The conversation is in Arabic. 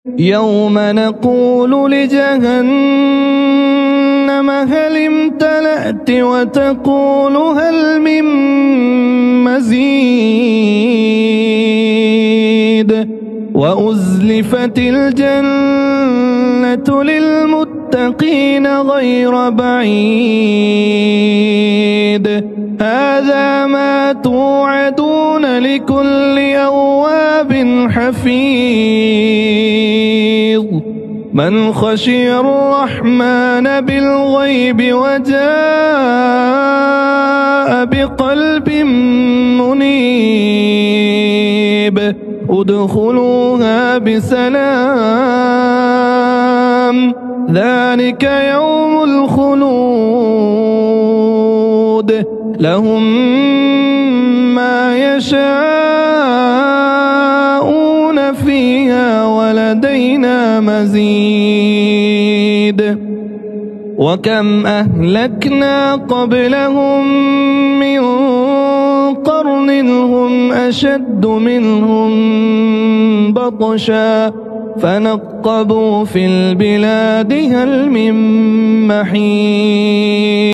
يوم نقول لجهنم هل امتلأت وتقول هل من مزيد وأزلفت الجنة للمتقين غير بعيد هذا ما توعدون لكل أواب حفيظ من خشي الرحمن بالغيب وجاء بقلب منيب ادخلوها بسلام ذلك يوم الخلود لهم ما يشاءون فيها ولدينا مزيد وكم أهلكنا قبلهم من قرن هم أشد منهم بطشا فنقبوا في البلاد هل من محيص